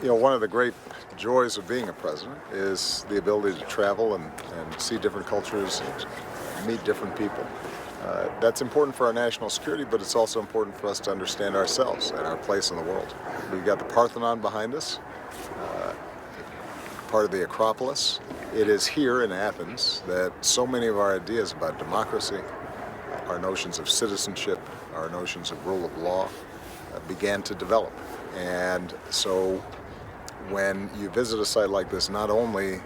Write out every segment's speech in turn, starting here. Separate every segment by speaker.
Speaker 1: You know, one of the great joys of being a president is the ability to travel and see different cultures and meet different people. That's important for our national security, but it's also important for us to understand ourselves and our place in the world. We've got the Parthenon behind us, part of the Acropolis. It is here in Athens that so many of our ideas about democracy, our notions of citizenship, our notions of rule of law began to develop. And so when you visit a site like this, not only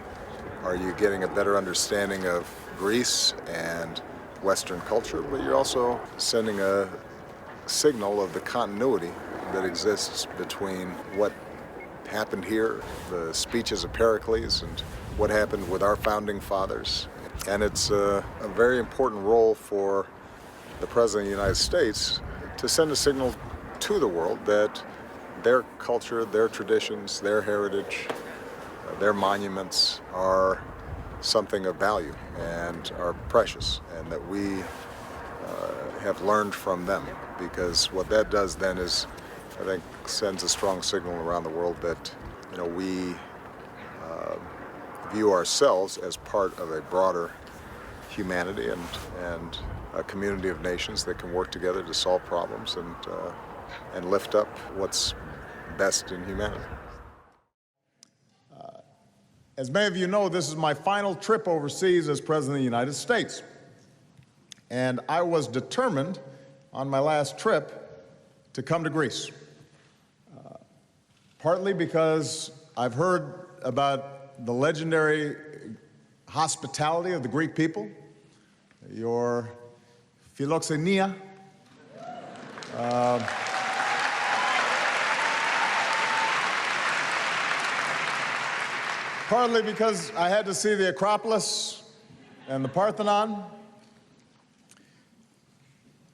Speaker 1: are you getting a better understanding of Greece and Western culture, but you're also sending a signal of the continuity that exists between what happened here, the speeches of Pericles, and what happened with our founding fathers. And it's a very important role for the President of the United States to send a signal to the world that their culture, their traditions, their heritage, their monuments are something of value and are precious, and that we have learned from them. Because what that does then is, I think, sends a strong signal around the world that, you know, we view ourselves as part of a broader humanity and a community of nations that can work together to solve problems and lift up what's best in humanity.
Speaker 2: As many of you know, this is my final trip overseas as President of the United States. And I was determined on my last trip to come to Greece. Partly because I've heard about the legendary hospitality of the Greek people, your philoxenia, partly because I had to see the Acropolis and the Parthenon,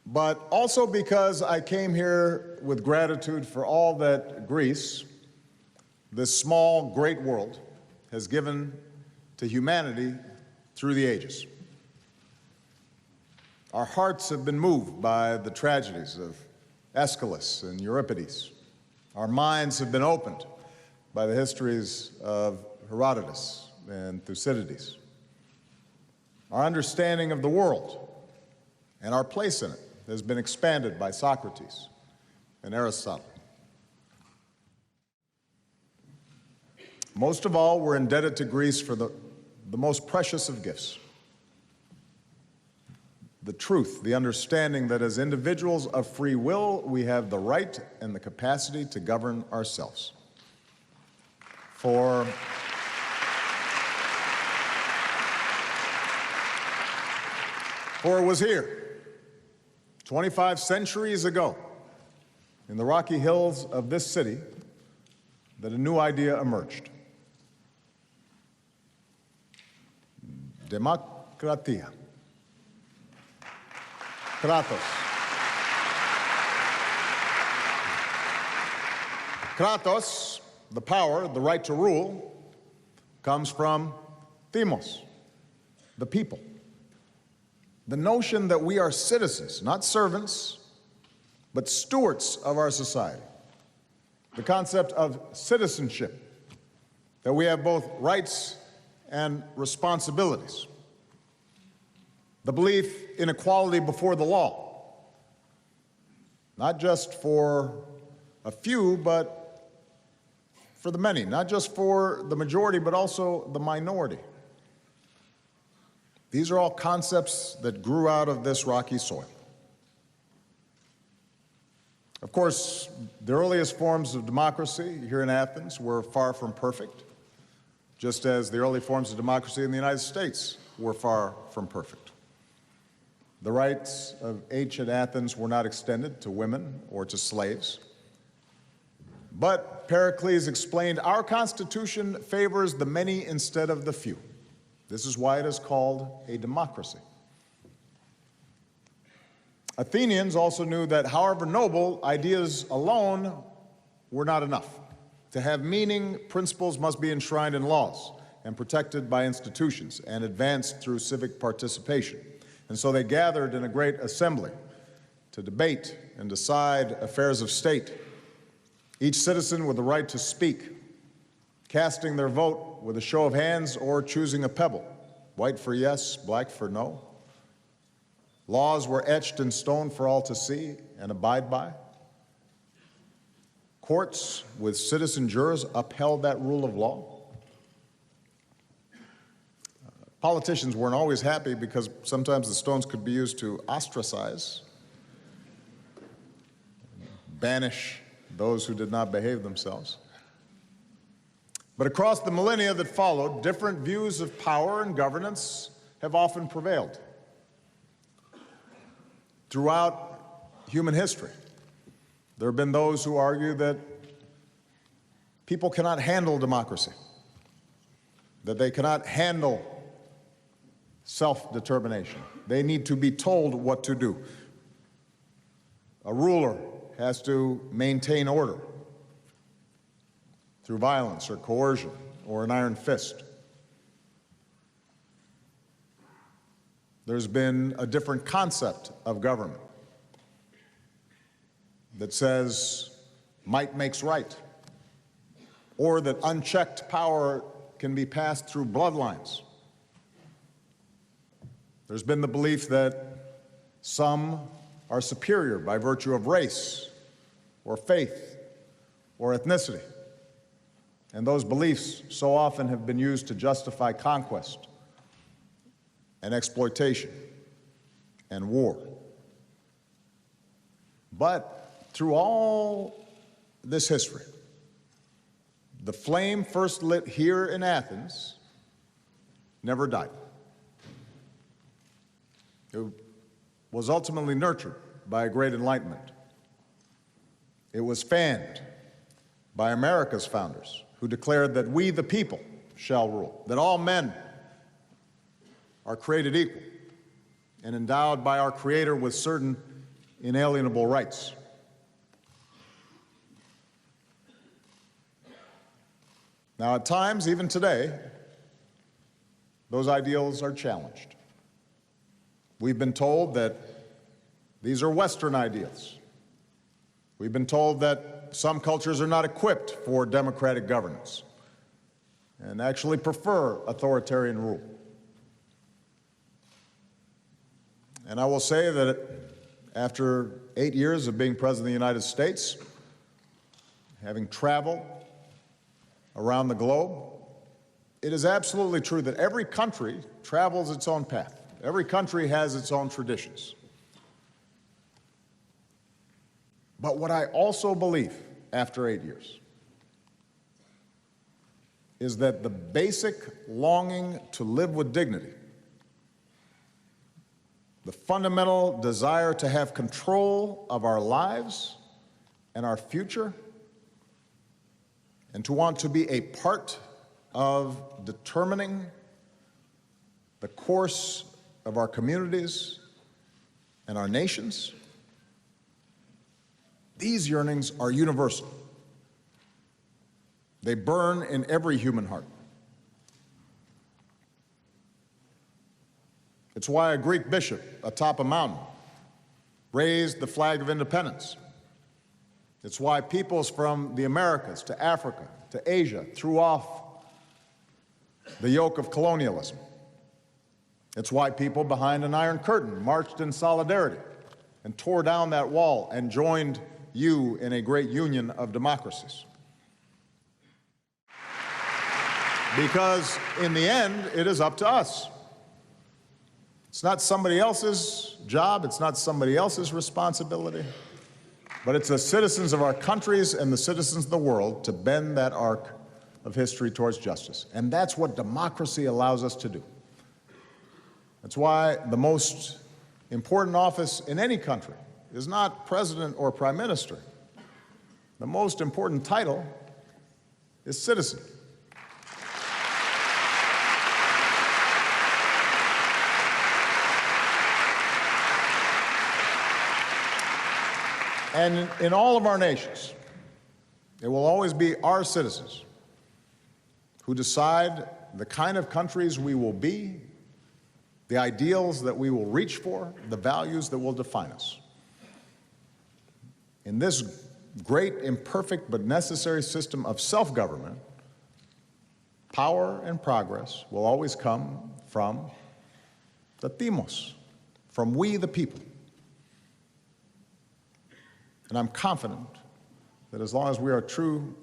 Speaker 2: but also because I came here with gratitude for all that Greece, this small, great world, has given to humanity through the ages. Our hearts have been moved by the tragedies of Aeschylus and Euripides. Our minds have been opened by the histories of Herodotus and Thucydides. Our understanding of the world and our place in it has been expanded by Socrates and Aristotle. Most of all, we're indebted to Greece for the most precious of gifts: the truth, the understanding that as individuals of free will, we have the right and the capacity to govern ourselves. For it was here, 25 centuries ago, in the rocky hills of this city, that a new idea emerged. Demokratia. Kratos. Kratos, the power, the right to rule, comes from themos, the people. The notion that we are citizens, not servants, but stewards of our society. The concept of citizenship, that we have both rights and responsibilities. The belief in equality before the law, not just for a few, but for the many, not just for the majority, but also the minority. These are all concepts that grew out of this rocky soil. Of course, the earliest forms of democracy here in Athens were far from perfect, just as the early forms of democracy in the United States were far from perfect. The rights of ancient Athens were not extended to women or to slaves. But Pericles explained our Constitution favors the many instead of the few. This is why it is called a democracy. Athenians also knew that however noble, ideas alone were not enough. To have meaning, principles must be enshrined in laws and protected by institutions and advanced through civic participation. And so they gathered in a great assembly to debate and decide affairs of state, each citizen with the right to speak casting their vote with a show of hands or choosing a pebble, white for yes, black for no. Laws were etched in stone for all to see and abide by. Courts with citizen jurors upheld that rule of law. Politicians weren't always happy because sometimes the stones could be used to ostracize, banish those who did not behave themselves. But across the millennia that followed, different views of power and governance have often prevailed. Throughout human history, there have been those who argue that people cannot handle democracy, that they cannot handle self-determination. They need to be told what to do. A ruler has to maintain order through violence or coercion or an iron fist. There's been a different concept of government that says might makes right, or that unchecked power can be passed through bloodlines. There's been the belief that some are superior by virtue of race or faith or ethnicity. And those beliefs so often have been used to justify conquest and exploitation and war. But through all this history, the flame first lit here in Athens never died. It was ultimately nurtured by a great enlightenment. It was fanned by America's founders, who declared that we, the people, shall rule, that all men are created equal and endowed by our Creator with certain inalienable rights. Now, at times, even today, those ideals are challenged. We've been told that these are Western ideals. We've been told that some cultures are not equipped for democratic governance and actually prefer authoritarian rule. And I will say that after 8 years of being President of the United States, having traveled around the globe, it is absolutely true that every country travels its own path. Every country has its own traditions. But what I also believe after 8 years is that the basic longing to live with dignity, the fundamental desire to have control of our lives and our future, and to want to be a part of determining the course of our communities and our nations, these yearnings are universal. They burn in every human heart. It's why a Greek bishop atop a mountain raised the flag of independence. It's why peoples from the Americas to Africa to Asia threw off the yoke of colonialism. It's why people behind an iron curtain marched in solidarity and tore down that wall and joined you in a great union of democracies. Because in the end, it is up to us. It's not somebody else's job, it's not somebody else's responsibility, but it's the citizens of our countries and the citizens of the world to bend that arc of history towards justice. And that's what democracy allows us to do. That's why the most important office in any country is not president or prime minister. The most important title is citizen. And in all of our nations, it will always be our citizens who decide the kind of countries we will be, the ideals that we will reach for, the values that will define us. In this great, imperfect, but necessary system of self-government, power and progress will always come from the demos, from we the people. And I'm confident that as long as we are true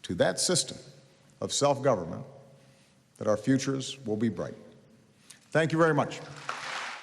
Speaker 2: to that system of self-government, that our futures will be bright. Thank you very much.